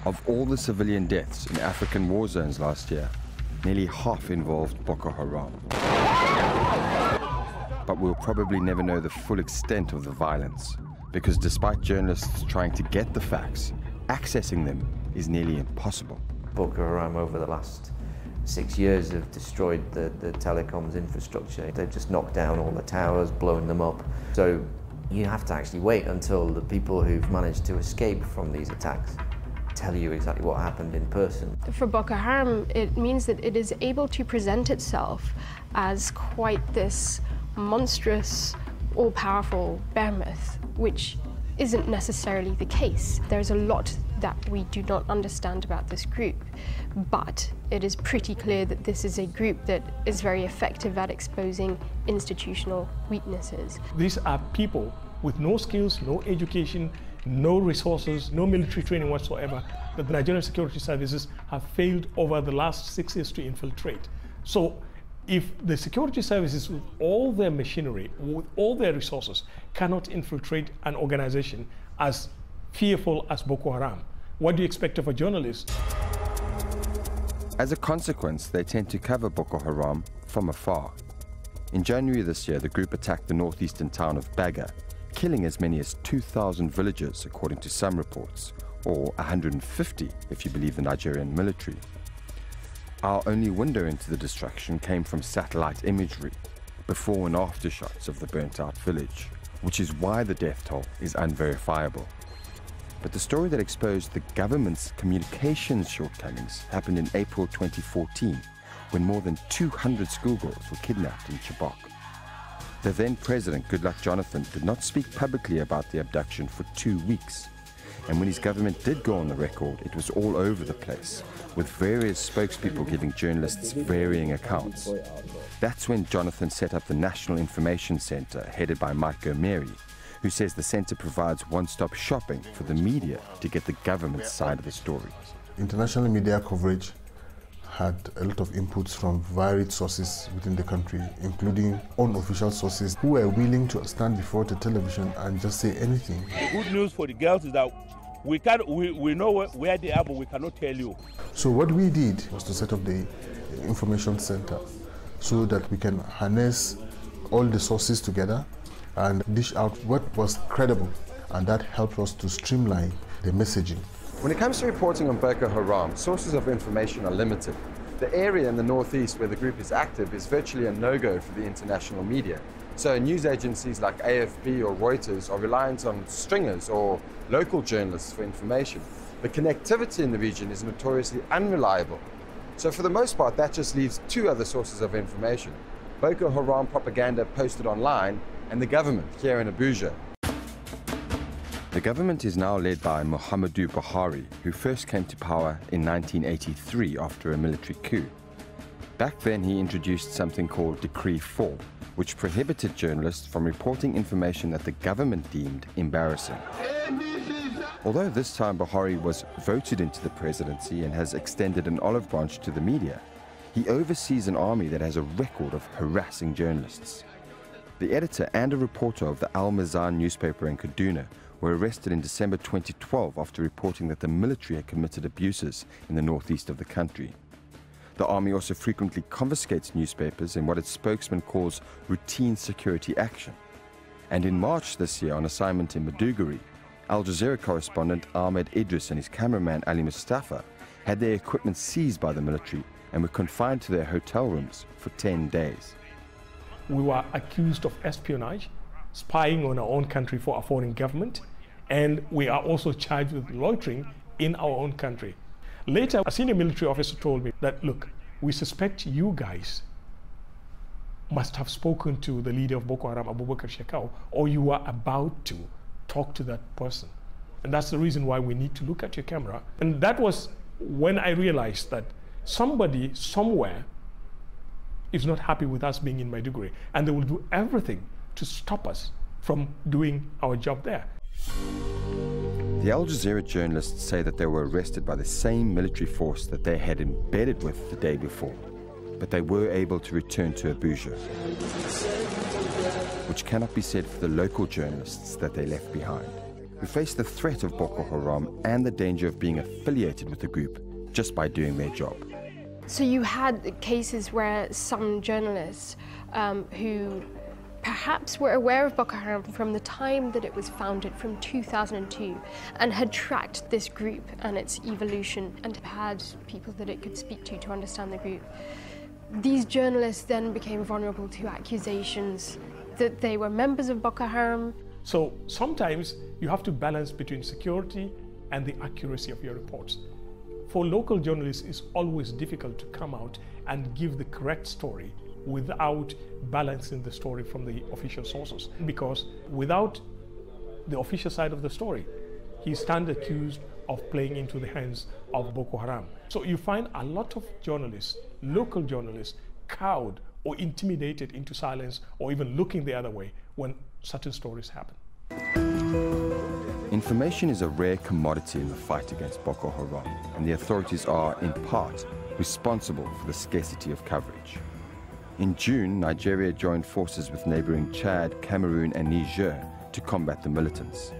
Of all the civilian deaths in African war zones last year, nearly half involved Boko Haram. But we'll probably never know the full extent of the violence, because despite journalists trying to get the facts, accessing them is nearly impossible. Boko Haram over the last 6 years have destroyed the telecoms infrastructure. They've just knocked down all the towers, blown them up. So you have to actually wait until the people who've managed to escape from these attacks tell you exactly what happened in person. For Boko Haram, it means that it is able to present itself as quite this monstrous, all-powerful behemoth, which isn't necessarily the case. There's a lot that we do not understand about this group, but it is pretty clear that this is a group that is very effective at exposing institutional weaknesses. These are people with no skills, no education, no resources, no military training whatsoever, that the Nigerian security services have failed over the last 6 years to infiltrate. So if the security services, with all their machinery, with all their resources, cannot infiltrate an organization as fearful as Boko Haram, what do you expect of a journalist? As a consequence, they tend to cover Boko Haram from afar. In January this year, the group attacked the northeastern town of Baga, killing as many as 2,000 villagers, according to some reports, or 150 if you believe the Nigerian military. Our only window into the destruction came from satellite imagery, before and after shots of the burnt-out village, which is why the death toll is unverifiable. But the story that exposed the government's communications shortcomings happened in April 2014, when more than 200 schoolgirls were kidnapped in Chibok. The then President, Goodluck Jonathan, did not speak publicly about the abduction for 2 weeks. And when his government did go on the record, it was all over the place, with various spokespeople giving journalists varying accounts. That's when Jonathan set up the National Information Center, headed by Mike O'Meary, who says the center provides one-stop shopping for the media to get the government's side of the story. International media coverage had a lot of inputs from varied sources within the country, including unofficial sources who were willing to stand before the television and just say anything. The good news for the girls is that we know where they are, but we cannot tell you. So what we did was to set up the information center so that we can harness all the sources together and dish out what was credible, and that helped us to streamline the messaging. When it comes to reporting on Boko Haram, sources of information are limited. The area in the northeast where the group is active is virtually a no-go for the international media. So news agencies like AFP or Reuters are reliant on stringers or local journalists for information. The connectivity in the region is notoriously unreliable. So for the most part, that just leaves two other sources of information: Boko Haram propaganda posted online and the government here in Abuja. The government is now led by Muhammadu Buhari, who first came to power in 1983 after a military coup. Back then, he introduced something called Decree 4, which prohibited journalists from reporting information that the government deemed embarrassing. Although this time Buhari was voted into the presidency and has extended an olive branch to the media, he oversees an army that has a record of harassing journalists. The editor and a reporter of the Al Mizan newspaper in Kaduna were arrested in December 2012 after reporting that the military had committed abuses in the northeast of the country. The army also frequently confiscates newspapers in what its spokesman calls routine security action. And in March this year, on assignment in Maiduguri, Al Jazeera correspondent Ahmed Idris and his cameraman Ali Mustafa had their equipment seized by the military and were confined to their hotel rooms for 10 days. We were accused of espionage, spying on our own country for a foreign government, and we are also charged with loitering in our own country. Later, a senior military officer told me that, look, we suspect you guys must have spoken to the leader of Boko Haram, Abubakar Shekau, or you are about to talk to that person. And that's the reason why we need to look at your camera. And that was when I realized that somebody somewhere is not happy with us being in Maiduguri, and they will do everything to stop us from doing our job there. The Al Jazeera journalists say that they were arrested by the same military force that they had embedded with the day before, but they were able to return to Abuja. which cannot be said for the local journalists that they left behind, who face the threat of Boko Haram and the danger of being affiliated with the group just by doing their job. So you had cases where some journalists who perhaps were aware of Boko Haram from the time that it was founded, from 2002, and had tracked this group and its evolution and had people that it could speak to understand the group. These journalists then became vulnerable to accusations that they were members of Boko Haram. So sometimes you have to balance between security and the accuracy of your reports. For local journalists, it's always difficult to come out and give the correct story without balancing the story from the official sources. Because without the official side of the story, he stands accused of playing into the hands of Boko Haram. So you find a lot of journalists, local journalists, cowed or intimidated into silence or even looking the other way when certain stories happen. Information is a rare commodity in the fight against Boko Haram, and the authorities are, in part, responsible for the scarcity of coverage. In June, Nigeria joined forces with neighboring Chad, Cameroon and Niger to combat the militants.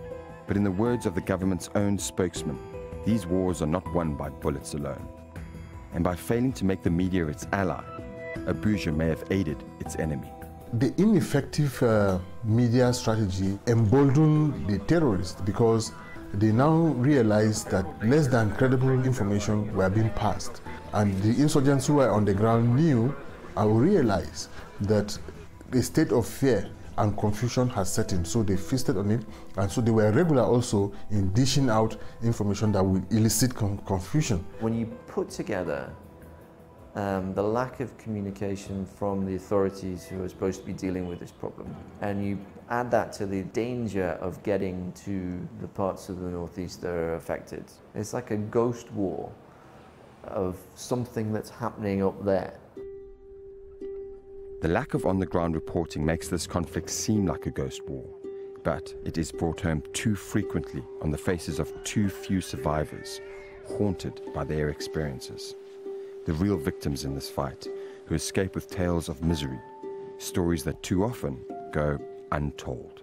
But in the words of the government's own spokesman, these wars are not won by bullets alone. And by failing to make the media its ally, Abuja may have aided its enemy. The ineffective media strategy emboldened the terrorists because they now realized that less than credible information were being passed. And the insurgents who were on the ground knew and realized that a state of fear and confusion has set in, so they feasted on it, and so they were regular also in dishing out information that would elicit confusion. When you put together the lack of communication from the authorities who are supposed to be dealing with this problem, and you add that to the danger of getting to the parts of the northeast that are affected, it's like a ghost war of something that's happening up there. The lack of on-the-ground reporting makes this conflict seem like a ghost war, but it is brought home too frequently on the faces of too few survivors, haunted by their experiences. The real victims in this fight, who escape with tales of misery, stories that too often go untold.